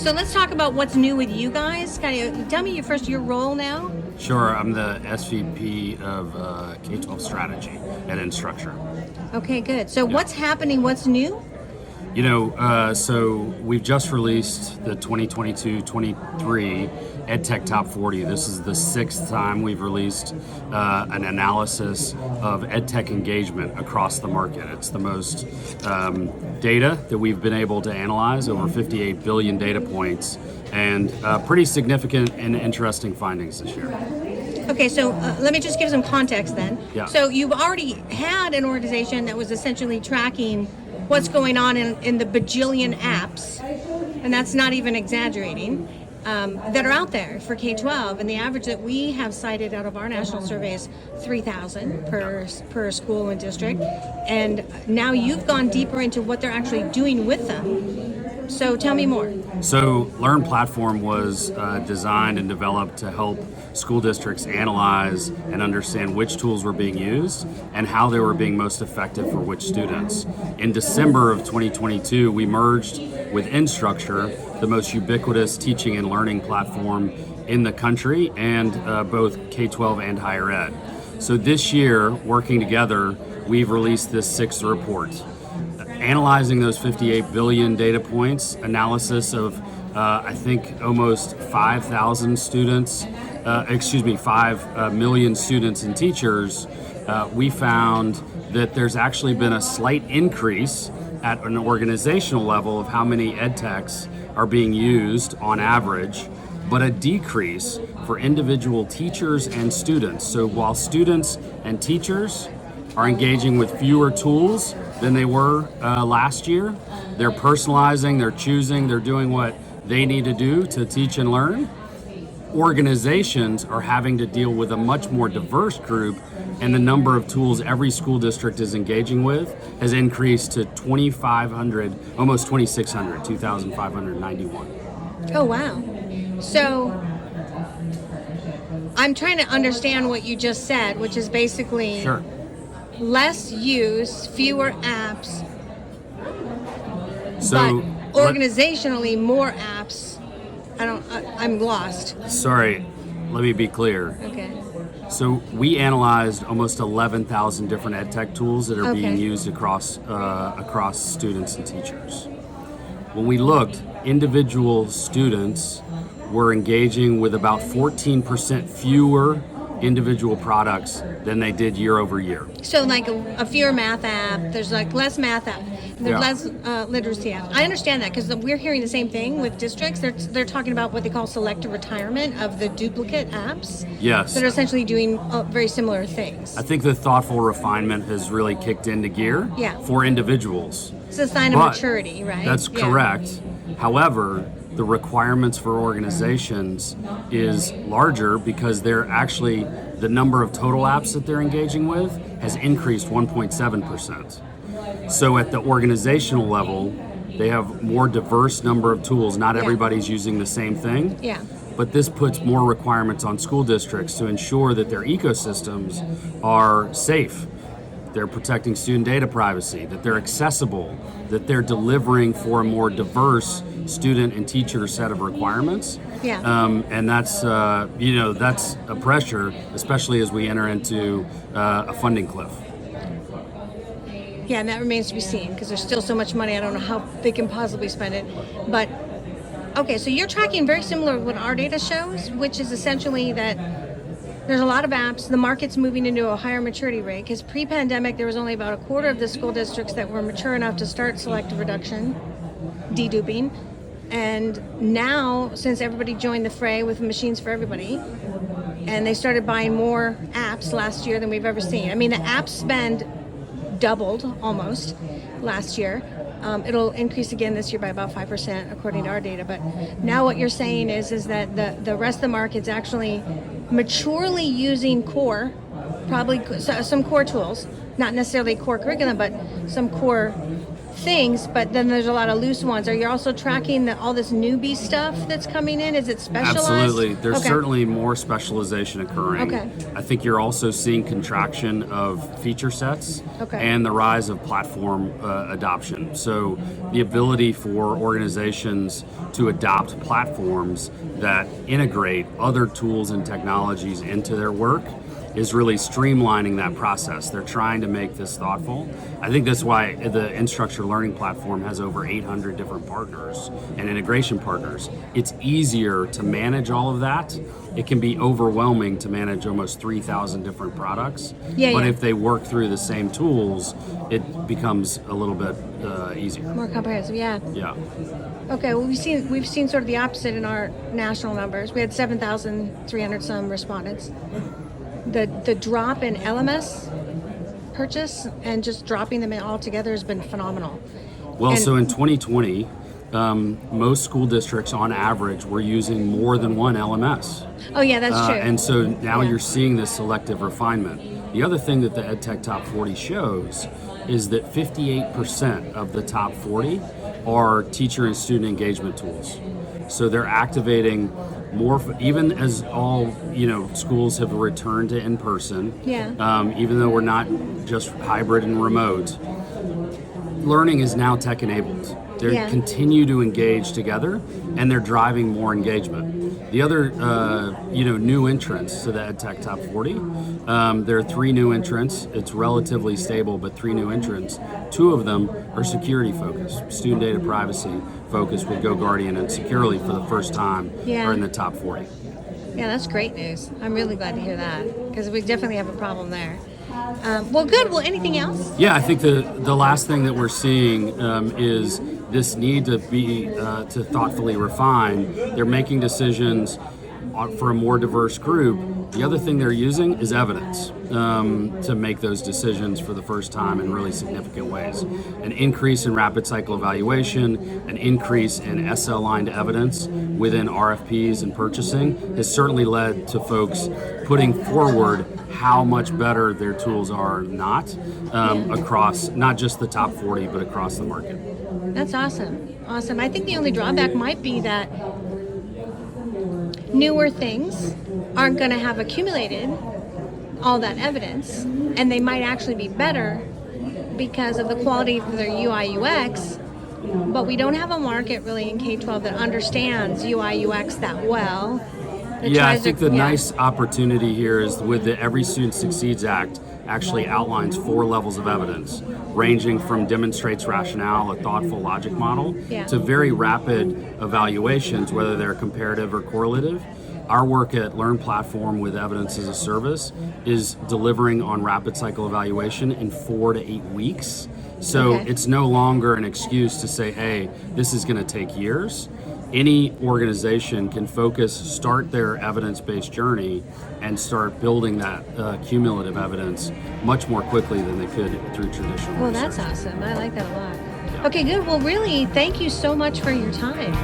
So let's talk about what's new with you guys. Tell me your role now. Sure, I'm the SVP of K-12 strategy at Instructure. Okay, good. So what's happening? What's new? So we've just released the 2022-23 EdTech Top 40. This is the 6th time we've released an analysis of EdTech engagement across the market. It's the most data that we've been able to analyze, over 58 billion data points, and pretty significant and interesting findings this year. Okay, so let me just give some context then. Yeah. So you've already had an organization that was essentially tracking what's going on in the bajillion apps, and that's not even exaggerating, that are out there for K-12. And the average that we have cited out of our national survey is 3,000 per school and district. And now you've gone deeper into what they're actually doing with them. So tell me more. So LearnPlatform was designed and developed to help school districts analyze and understand which tools were being used and how they were being most effective for which students. In December of 2022, we merged with Instructure, the most ubiquitous teaching and learning platform in the country, and both K-12 and higher ed. So this year, working together, we've released this 6th report. Analyzing those 58 billion data points, analysis of I think almost 5,000 students, 5 million students and teachers, we found that there's actually been a slight increase at an organizational level of how many EdTechs are being used on average, but a decrease for individual teachers and students. So while students and teachers are engaging with fewer tools than they were last year, they're personalizing, they're choosing, they're doing what they need to do to teach and learn. Organizations are having to deal with a much more diverse group, and the number of tools every school district is engaging with has increased to 2,500, almost 2,600, 2,591. Oh, wow. So I'm trying to understand what you just said, which is basically Sure. less use, fewer apps, So but organizationally more apps. I'm lost. Sorry, let me be clear. Okay. So we analyzed almost 11,000 different EdTech tools that are Okay. being used across students and teachers. When we looked, individual students were engaging with about 14% fewer individual products than they did year over year. So like a fewer math app, there's like less math app, there's Yeah. less literacy apps. I understand that because we're hearing the same thing with districts. They're talking about what they call selective retirement of the duplicate apps. Yes. That are essentially doing very similar things. I think the thoughtful refinement has really kicked into gear Yeah. for individuals. It's a sign of But maturity, right? That's Yeah. correct. However, the requirements for organizations is larger because they're actually, the number of total apps that they're engaging with has increased 1.7%. So at the organizational level, they have more diverse number of tools. Not Yeah. everybody's using the same thing. Yeah. But this puts more requirements on school districts to ensure that their ecosystems are safe. They're protecting student data privacy, that they're accessible, that they're delivering for a more diverse student and teacher set of requirements. Yeah. And that's, that's a pressure, especially as we enter into a funding cliff. Yeah, and that remains to be seen because there's still so much money. I don't know how they can possibly spend it. But, okay, so you're tracking very similar to what our data shows, which is essentially that there's a lot of apps. The market's moving into a higher maturity rate because pre-pandemic, there was only about a quarter of the school districts that were mature enough to start selective reduction, deduping. And now, since everybody joined the fray with machines for everybody, and they started buying more apps last year than we've ever seen. I mean, the app spend doubled almost last year. It'll increase again this year by about 5% according to our data. But now what you're saying is that the rest of the market's actually maturely using core, probably some core tools, not necessarily core curriculum, but some core things, but then there's a lot of loose ones. Are you also tracking all this newbie stuff that's coming in? Is it specialized? Absolutely. There's Okay. certainly more specialization occurring. Okay. I think you're also seeing contraction of feature sets Okay. and the rise of platform adoption. So the ability for organizations to adopt platforms that integrate other tools and technologies into their work is really streamlining that process. They're trying to make this thoughtful. I think that's why the Instructure Learning Platform has over 800 different partners and integration partners. It's easier to manage all of that. It can be overwhelming to manage almost 3,000 different products. Yeah, but yeah. if they work through the same tools, it becomes a little bit easier. More comprehensive, yeah. Yeah. Okay, well, we've seen sort of the opposite in our national numbers. We had 7,300 some respondents. The drop in LMS purchase and just dropping them in all together has been phenomenal. Well, And- so in 2020, most school districts on average were using more than one LMS. Oh yeah, that's true. And so now Yeah. you're seeing this selective refinement. The other thing that the EdTech Top 40 shows is that 58% of the top 40 are teacher and student engagement tools. So they're activating more, even as all schools have returned to in person. Yeah. Even though we're not just hybrid and remote, learning is now tech enabled. They Yeah. continue to engage together, and they're driving more engagement. The other, new entrants to the EdTech Top 40, there are 3 new entrants. It's relatively stable, but 3 new entrants. 2 of them are security focused, student data privacy focused with GoGuardian and Securely for the first time Yeah. are in the top 40. Yeah, that's great news. I'm really glad to hear that because we definitely have a problem there. Well, good. Well, anything else? Yeah, I think the last thing that we're seeing is this need to be to thoughtfully refine. They're making decisions for a more diverse group. The other thing they're using is evidence to make those decisions for the first time in really significant ways. An increase in rapid cycle evaluation, an increase in SL-aligned evidence within RFPs and purchasing has certainly led to folks putting forward how much better their tools are across not just the top 40, but across the market. That's awesome. Awesome. I think the only drawback might be that newer things aren't going to have accumulated all that evidence, and they might actually be better because of the quality of their UI UX, but we don't have a market really in K-12 that understands UI UX that well. that Yeah, I tries think to- the nice opportunity here is with the Every Student Succeeds Act actually outlines 4 levels of evidence, ranging from demonstrates rationale, a thoughtful logic model, Yeah. to very rapid evaluations, whether they're comparative or correlative. Our work at LearnPlatform with Evidence as a Service is delivering on rapid cycle evaluation in 4 to 8 weeks. So Okay. it's no longer an excuse to say, hey, this is going to take years. Any organization can start their evidence-based journey and start building that cumulative evidence much more quickly than they could through traditional Well, research. that's awesome. I like that a lot. Okay, good. Well, really, thank you so much for your time.